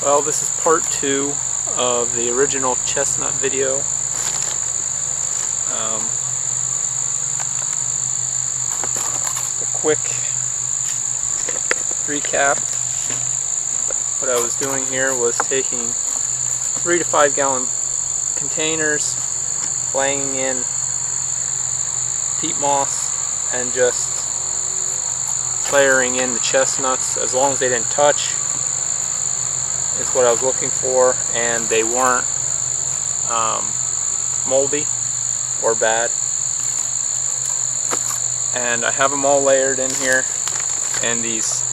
Well, this is part 2 of the original Chestnut video. Just a quick recap. What I was doing here was taking 3 to 5 gallon containers, laying in peat moss, and just layering in the chestnuts. As long as they didn't touch is what I was looking for, and they weren't moldy or bad. And I have them all layered in here in these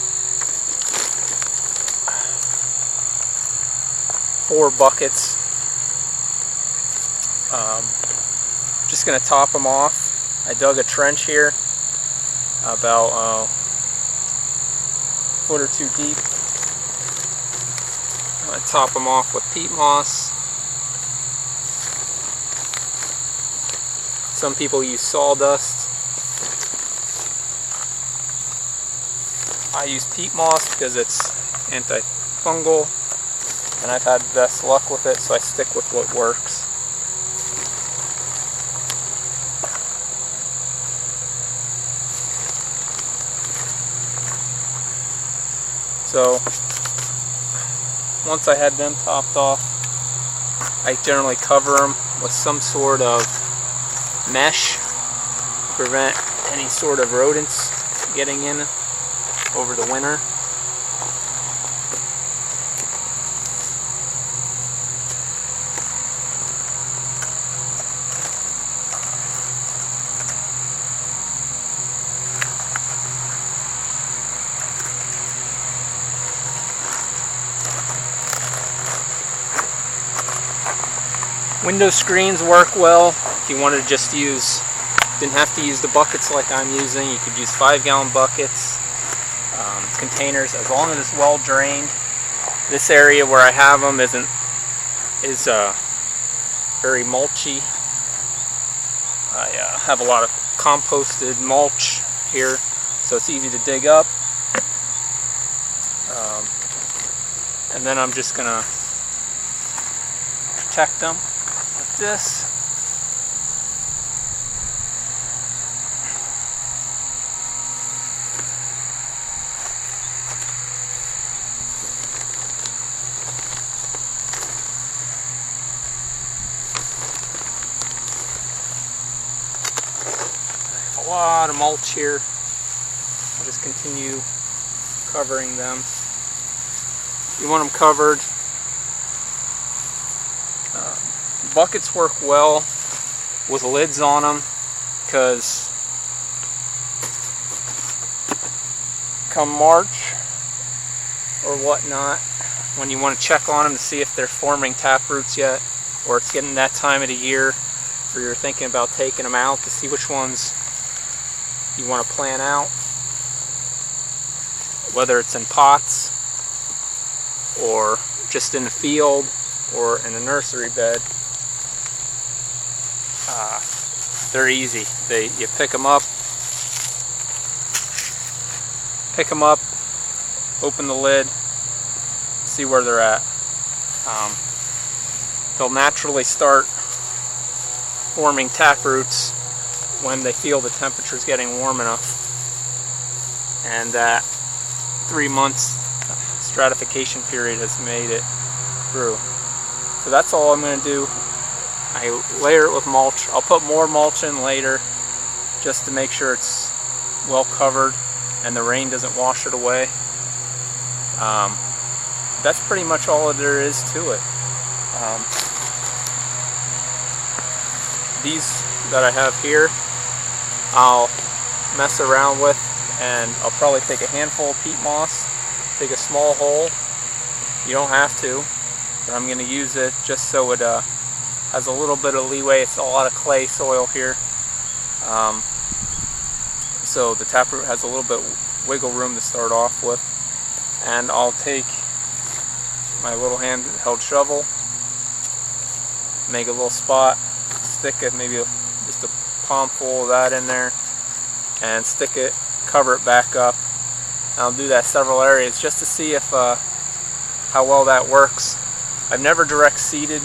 4 buckets. Just going to top them off. I dug a trench here about a foot or 2 deep. I'm going to top them off with peat moss. Some people use sawdust. I use peat moss because it's antifungal, and I've had the best luck with it, so I stick with what works. So once I had them topped off, I generally cover them with some sort of mesh to prevent any sort of rodents getting in over the winter. Window screens work well. If you wanted to just use, didn't have to use the buckets like I'm using, you could use 5 gallon buckets, containers, as long as it's well drained. This area where I have them is very mulchy. I have a lot of composted mulch here, so it's easy to dig up. And then I'm just gonna protect them with this. A lot of mulch here. I'll just continue covering them. You want them covered. Buckets work well with lids on them, because come March or whatnot, when you want to check on them to see if they're forming tap roots yet, or it's getting that time of the year where you're thinking about taking them out, to see which ones you want to plant out, whether it's in pots or just in the field or in a nursery bed. They're easy. You pick them up, open the lid, see where they're at. They'll naturally start forming tap roots when they feel the temperature's getting warm enough, and that 3 months stratification period has made it through. So that's all I'm going to do. I layer it with mulch. I'll put more mulch in later just to make sure it's well covered and the rain doesn't wash it away. That's pretty much all there is to it. These that I have here, I'll mess around with, and I'll probably take a handful of peat moss, take a small hole. You don't have to, but I'm going to use it just so it has a little bit of leeway. It's a lot of clay soil here, so the taproot has a little bit wiggle room to start off with. And I'll take my little handheld shovel, make a little spot, stick it, maybe just a palm full of that in there, and stick it, cover it back up. And I'll do that several areas just to see if how well that works. I've never direct seeded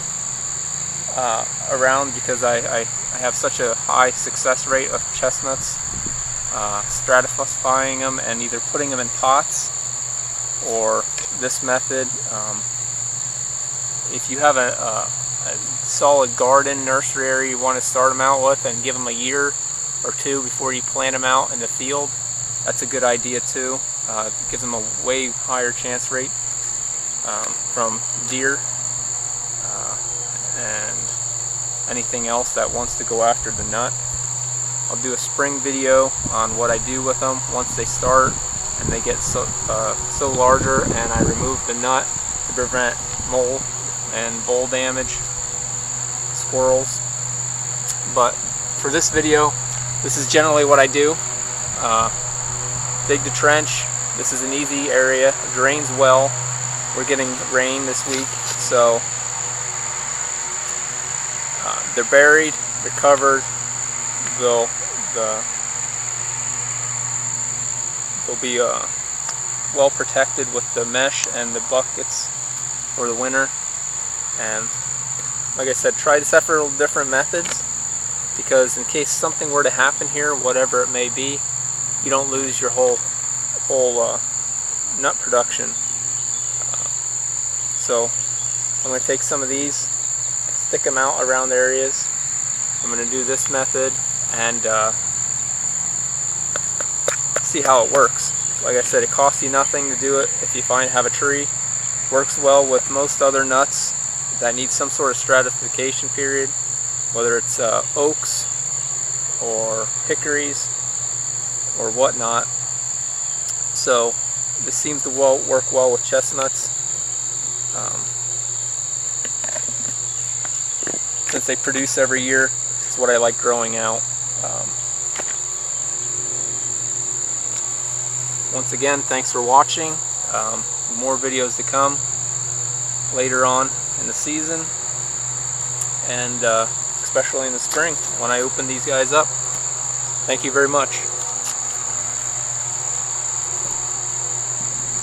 around because I have such a high success rate of chestnuts, stratifying them and either putting them in pots or this method. If you have a solid garden nursery area you want to start them out with and give them a year or two before you plant them out in the field, that's a good idea too. It gives them a way higher chance rate from deer and anything else that wants to go after the nut. I'll do a spring video on what I do with them once they start and they get so larger, and I remove the nut to prevent mold and boll damage, squirrels. But for this video, this is generally what I do. Dig the trench. This is an easy area. It drains well. We're getting rain this week, so they're buried, they're covered. They'll be well protected with the mesh and the buckets for the winter. And like I said, try several different methods, because in case something were to happen here, whatever it may be, you don't lose your whole nut production. So I'm going to take some of these, stick them out around areas. I'm going to do this method and see how it works. Like I said, it costs you nothing to do it if you have a tree. Works well with most other nuts that need some sort of stratification period, whether it's oaks or hickories or whatnot. So this seems to work well with chestnuts. Since they produce every year, it's what I like growing out. Once again, thanks for watching. More videos to come later on in the season, and especially in the spring when I open these guys up. Thank you very much.